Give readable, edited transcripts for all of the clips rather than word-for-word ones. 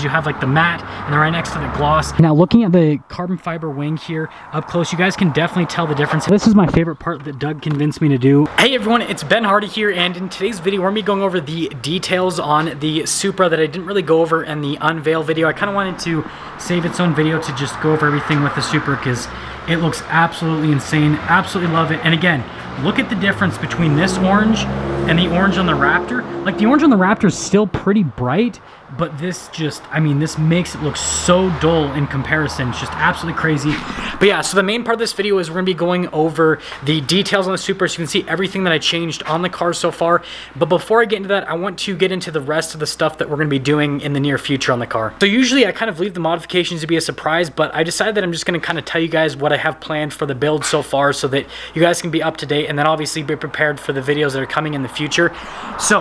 You have like the matte and they're right next to the gloss. Now looking at the carbon fiber wing here up close, you guys can definitely tell the difference. This is my favorite part that Doug convinced me to do. Hey everyone, it's Ben Hardy here, and in today's video we're gonna be going over the details on the Supra that I didn't really go over in the unveil video. I kind of wanted to save its own video to just go over everything with the Supra because it looks absolutely insane. Absolutely love it. And again, look at the difference between this orange and the orange on the Raptor. Like the orange on the Raptor is still pretty bright, but this just, I mean, this makes it look so dull in comparison. It's just absolutely crazy. But yeah, so the main part of this video is we're gonna be going over the details on the Supra so you can see everything that I changed on the car so far. But before I get into that, I want to get into the rest of the stuff that we're gonna be doing in the near future on the car. So usually I kind of leave the modifications to be a surprise, but I decided that I'm just gonna kind of tell you guys what I have planned for the build so far so that you guys can be up to date and then obviously be prepared for the videos that are coming in the future. So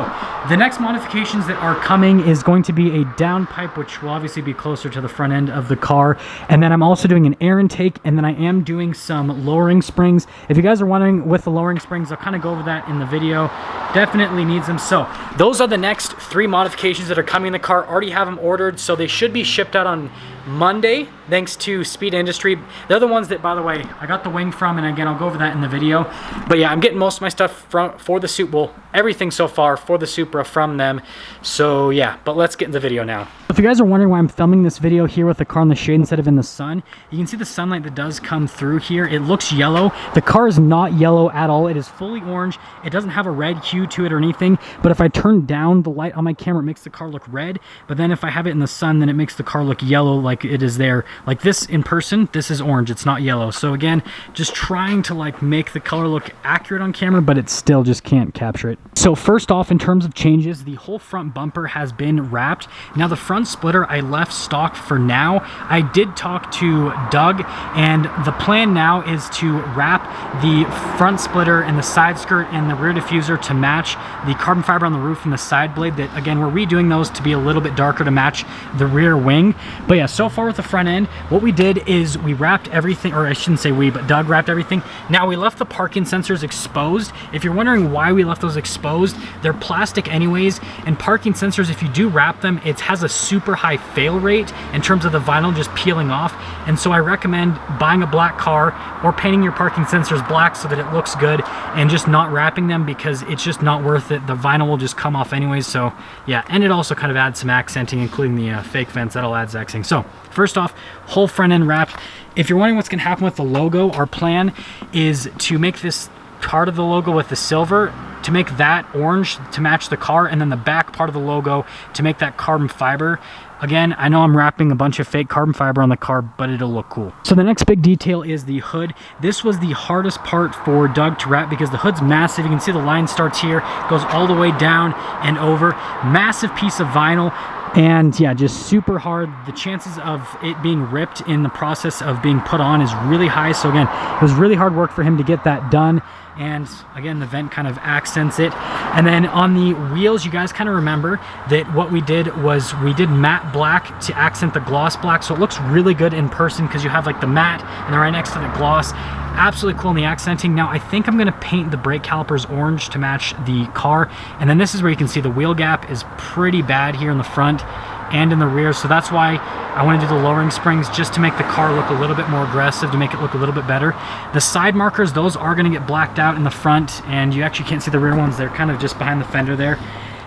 the next modifications that are coming is going to be a downpipe, which will obviously be closer to the front end of the car. And then I'm also doing an air intake, and then I am doing some lowering springs. If you guys are wondering with the lowering springs, I'll kind of go over that in the video. Definitely needs them. So those are the next 3 modifications that are coming in the car. Already have them ordered, so they should be shipped out on Monday, thanks to Speed Industry. They're the ones that, by the way, I got the wing from, and again, I'll go over that in the video. But yeah, I'm getting most of my stuff for the Supra, well, everything so far for the Supra from them. So yeah, but let's get in the video now. If you guys are wondering why I'm filming this video here with the car in the shade instead of in the sun, you can see the sunlight that does come through here. It looks yellow. The car is not yellow at all. It is fully orange. It doesn't have a red hue to it or anything, but if I turn down the light on my camera, it makes the car look red. But then if I have it in the sun, then it makes the car look yellow like it is there. Like this in person, this is orange. It's not yellow. So again, just trying to like make the color look accurate on camera, but it still just can't capture it. So first off, in terms of changes, the whole front bumper has been wrapped. Now the front splitter I left stock for now. I did talk to Doug, and the plan now is to wrap the front splitter and the side skirt and the rear diffuser to match the carbon fiber on the roof and the side blade. That again, we're redoing those to be a little bit darker to match the rear wing. But yeah, so far with the front end, what we did is we wrapped everything, or I shouldn't say we, but Doug wrapped everything. Now we left the parking sensors exposed. If you're wondering why we left those exposed, they're plastic anyways, and parking sensors, if you do wrap them, it has a super high fail rate in terms of the vinyl just peeling off. And so I recommend buying a black car or painting your parking sensors black so that it looks good, and just not wrapping them because it's just not worth it. The vinyl will just come off anyways. So yeah, and it also kind of adds some accenting, including the fake vents. That'll add accenting. So first off, whole front end wrapped. If you're wondering what's going to happen with the logo, our plan is to make this part of the logo with the silver, to make that orange to match the car, and then the back part of the logo to make that carbon fiber. Again, I know I'm wrapping a bunch of fake carbon fiber on the car, but it'll look cool. So the next big detail is the hood. This was the hardest part for Doug to wrap because the hood's massive. You can see the line starts here, goes all the way down and over. Massive piece of vinyl. And yeah, just super hard. The chances of it being ripped in the process of being put on is really high. So again, it was really hard work for him to get that done. And again, the vent kind of accents it. And then on the wheels, you guys kind of remember that what we did was we did matte black to accent the gloss black. So it looks really good in person because you have like the matte and then right next to the gloss. Absolutely cool in the accenting. Now I think I'm going to paint the brake calipers orange to match the car. And then this is where you can see the wheel gap is pretty bad here in the front and in the rear. So that's why I want to do the lowering springs, just to make the car look a little bit more aggressive, to make it look a little bit better. The side markers, those are going to get blacked out in the front, and you actually can't see the rear ones. They're kind of just behind the fender there.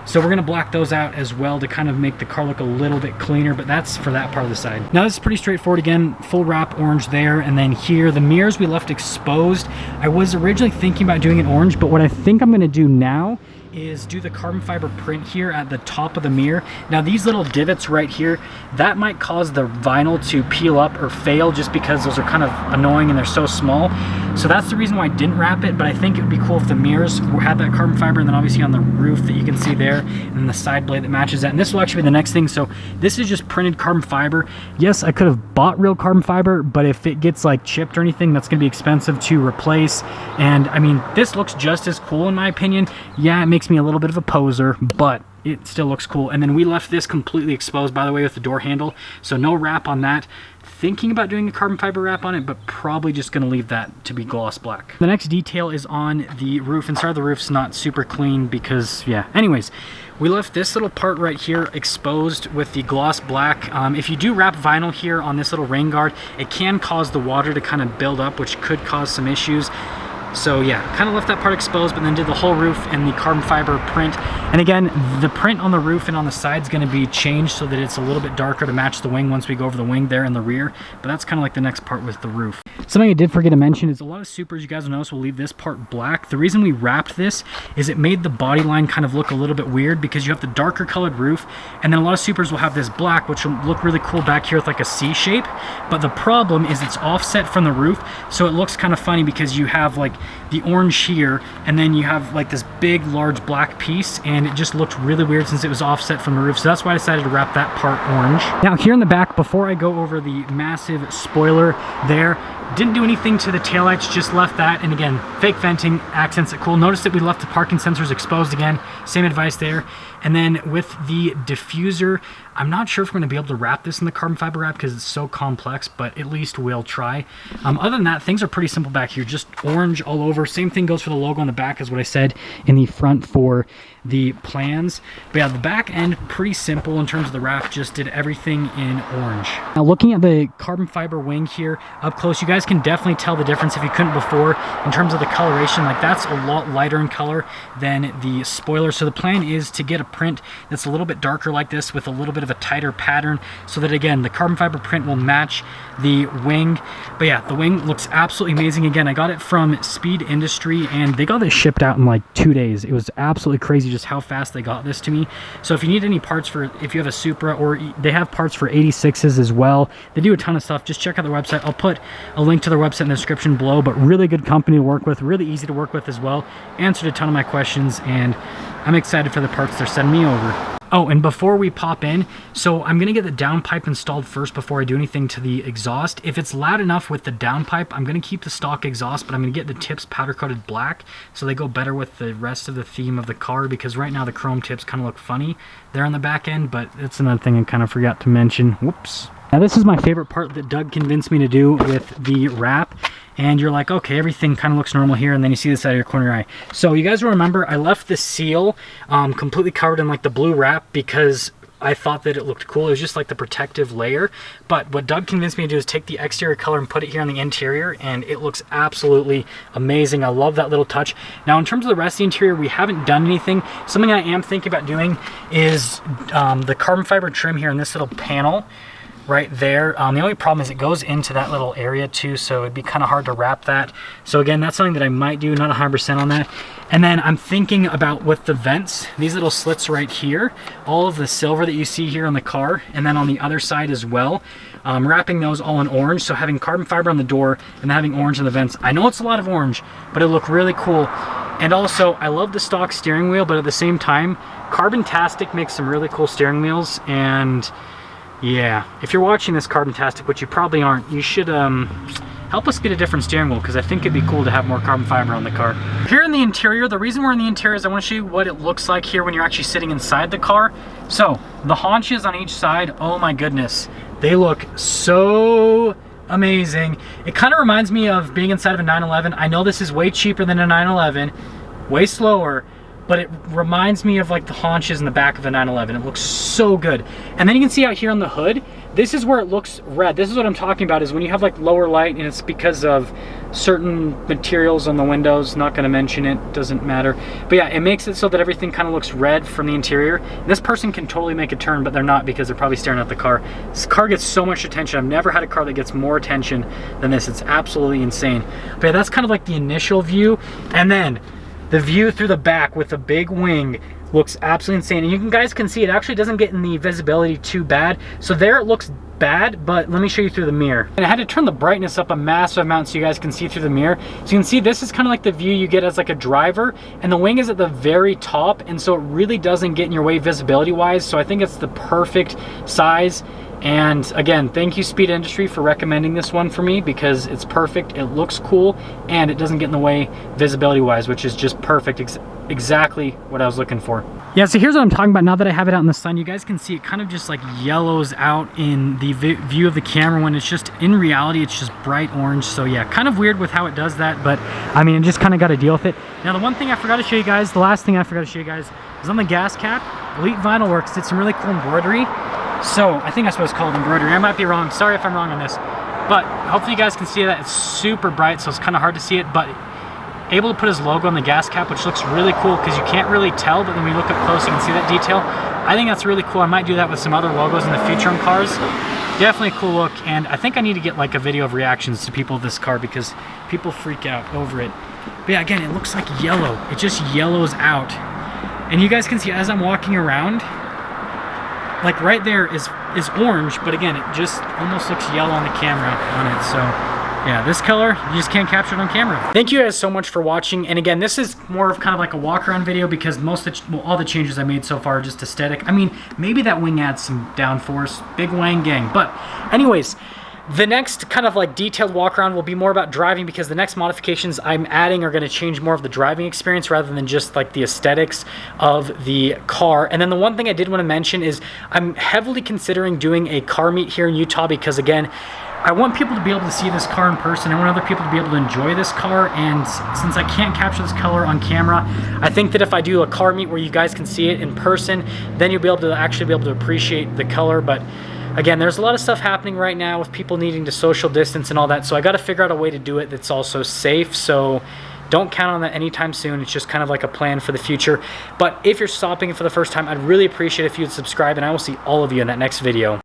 So we're going to black those out as well to kind of make the car look a little bit cleaner, but that's for that part of the side. Now this is pretty straightforward. Again, full wrap orange there, and then here the mirrors we left exposed. I was originally thinking about doing it orange, but what I think I'm going to do now is do the carbon fiber print here at the top of the mirror. Now these little divots right here, that might cause the vinyl to peel up or fail just because those are kind of annoying and they're so small. So that's the reason why I didn't wrap it, but I think it would be cool if the mirrors had that carbon fiber, and then obviously on the roof that you can see there, and then the side blade that matches that. And this will actually be the next thing. So this is just printed carbon fiber. Yes, I could have bought real carbon fiber, but if it gets like chipped or anything, that's gonna be expensive to replace. And I mean, this looks just as cool in my opinion. Yeah, it makes me a little bit of a poser, but it still looks cool. And then we left this completely exposed, by the way, with the door handle, so no wrap on that. Thinking about doing a carbon fiber wrap on it, but probably just going to leave that to be gloss black. The next detail is on the roof. Inside the roof's not super clean because, yeah. Anyways, We left this little part right here exposed with the gloss black. If you do wrap vinyl here on this little rain guard, it can cause the water to kind of build up, which could cause some issues. So yeah, kind of left that part exposed, but then did the whole roof in the carbon fiber print. And again, the print on the roof and on the side is going to be changed so that it's a little bit darker to match the wing once we go over the wing there in the rear. But that's kind of like the next part with the roof. Something I did forget to mention is a lot of Supras, you guys will notice, will leave this part black. The reason we wrapped this is it made the body line kind of look a little bit weird because you have the darker colored roof, and then a lot of Supras will have this black, which will look really cool back here with like a C shape. But the problem is it's offset from the roof, so it looks kind of funny because you have like the orange here, and then you have like this big large black piece, and it just looked really weird since it was offset from the roof. So that's why I decided to wrap that part orange. Now here in the back, before I go over the massive spoiler there, didn't do anything to the taillights, just left that. And again, fake venting accents it cool. Notice that we left the parking sensors exposed again, same advice there. And then with the diffuser, I'm not sure if we're going to be able to wrap this in the carbon fiber wrap because it's so complex, but at least we'll try. Other than that, things are pretty simple back here, just orange all over. Same thing goes for the logo on the back as what I said in the front for the plans. But yeah, the back end, pretty simple in terms of the wrap, just did everything in orange. Now looking at the carbon fiber wing here up close, you guys can definitely tell the difference if you couldn't before in terms of the coloration. Like that's a lot lighter in color than the spoiler. So the plan is to get a print that's a little bit darker like this with a little bit of a tighter pattern so that again, the carbon fiber print will match the wing. But yeah, the wing looks absolutely amazing. Again, I got it from Speed Industry and they got this shipped out in like 2 days. It was absolutely crazy just how fast they got this to me. So if you need any parts for, if you have a Supra, or they have parts for 86s as well, they do a ton of stuff. Just check out their website. I'll put a link to their website in the description below, but really good company to work with, really easy to work with as well. Answered a ton of my questions and I'm excited for the parts they're sending me over. Oh, and before we pop in, so I'm gonna get the downpipe installed first before I do anything to the exhaust. If it's loud enough with the downpipe, I'm gonna keep the stock exhaust, but I'm gonna get the tips powder coated black so they go better with the rest of the theme of the car, because right now the chrome tips kind of look funny there on the back end, but that's another thing I kind of forgot to mention. Whoops. Now this is my favorite part that Doug convinced me to do with the wrap. And you're like, okay, everything kind of looks normal here, and then you see this out of your corner eye. So you guys will remember I left the seal completely covered in like the blue wrap because I thought that it looked cool. It was just like the protective layer. But what Doug convinced me to do is take the exterior color and put it here on the interior, and it looks absolutely amazing. I love that little touch. Now in terms of the rest of the interior, we haven't done anything. Something I am thinking about doing is the carbon fiber trim here in this little panel right there. The only problem is it goes into that little area too, so it'd be kind of hard to wrap that. So again, that's something that I might do, not 100% on that. And then I'm thinking about with the vents, these little slits right here, all of the silver that you see here on the car, and then on the other side as well, wrapping those all in orange. So having carbon fiber on the door and having orange on the vents. I know it's a lot of orange, but it'll look really cool. And also, I love the stock steering wheel, but at the same time, Carbon-tastic makes some really cool steering wheels. And yeah, if you're watching this, Carbon-tastic, which you probably aren't, you should help us get a different steering wheel, because I think it'd be cool to have more carbon fiber on the car. Here in the interior, the reason we're in the interior is I want to show you what it looks like here when you're actually sitting inside the car. So the haunches on each side, oh my goodness, they look so amazing. It kind of reminds me of being inside of a 911. I know this is way cheaper than a 911, way slower, but it reminds me of like the haunches in the back of the 911. It looks so good. And then you can see out here on the hood, this is where it looks red. This is what I'm talking about, is when you have like lower light, and it's because of certain materials on the windows. Not gonna mention it, doesn't matter. But yeah, it makes it so that everything kind of looks red from the interior. And this person can totally make a turn, but they're not, because they're probably staring at the car. This car gets so much attention. I've never had a car that gets more attention than this. It's absolutely insane. But yeah, that's kind of like the initial view. And then the view through the back with the big wing looks absolutely insane. And you guys can see it actually doesn't get in the visibility too bad. So there it looks bad, but let me show you through the mirror. And I had to turn the brightness up a massive amount so you guys can see through the mirror. So you can see this is kind of like the view you get as like a driver, and the wing is at the very top, and so it really doesn't get in your way visibility wise. So I think it's the perfect size. And again, thank you Speed Industry for recommending this one for me, because it's perfect, it looks cool, and it doesn't get in the way visibility wise, which is just perfect. Exactly what I was looking for. Yeah, so here's what I'm talking about. Now that I have it out in the sun, you guys can see it kind of just like yellows out in the view of the camera, when it's just, in reality, it's just bright orange. So yeah, kind of weird with how it does that, but I mean, just kind of got to deal with it. Now the one thing I forgot to show you guys, the last thing I forgot to show you guys, is on the gas cap, Elite Vinyl Works did some really cool embroidery. So I think I'm supposed to call it embroidery. I might be wrong. Sorry if I'm wrong on this. But hopefully you guys can see that. It's super bright, so it's kind of hard to see it. But able to put his logo on the gas cap, which looks really cool because you can't really tell, but when we look up close, you can see that detail. I think that's really cool. I might do that with some other logos in the future on cars. Definitely a cool look, and I think I need to get like a video of reactions to people of this car because people freak out over it. But yeah, again, it looks like yellow. It just yellows out. And you guys can see as I'm walking around, like right there is orange, but again, it just almost looks yellow on the camera on it. So yeah, this color, you just can't capture it on camera. Thank you guys so much for watching. And again, this is more of kind of like a walk around video because all the changes I made so far are just aesthetic. I mean, maybe that wing adds some downforce, big wang gang. But anyways, the next kind of like detailed walk around will be more about driving because the next modifications I'm adding are going to change more of the driving experience rather than just like the aesthetics of the car. And then the one thing I did want to mention is I'm heavily considering doing a car meet here in Utah because again, I want people to be able to see this car in person. I want other people to be able to enjoy this car, and since I can't capture this color on camera, I think that if I do a car meet where you guys can see it in person, then you'll be able to actually be able to appreciate the color. But again, there's a lot of stuff happening right now with people needing to social distance and all that, so I got to figure out a way to do it that's also safe. So don't count on that anytime soon. It's just kind of like a plan for the future. But if you're stopping for the first time, I'd really appreciate if you'd subscribe, and I will see all of you in that next video.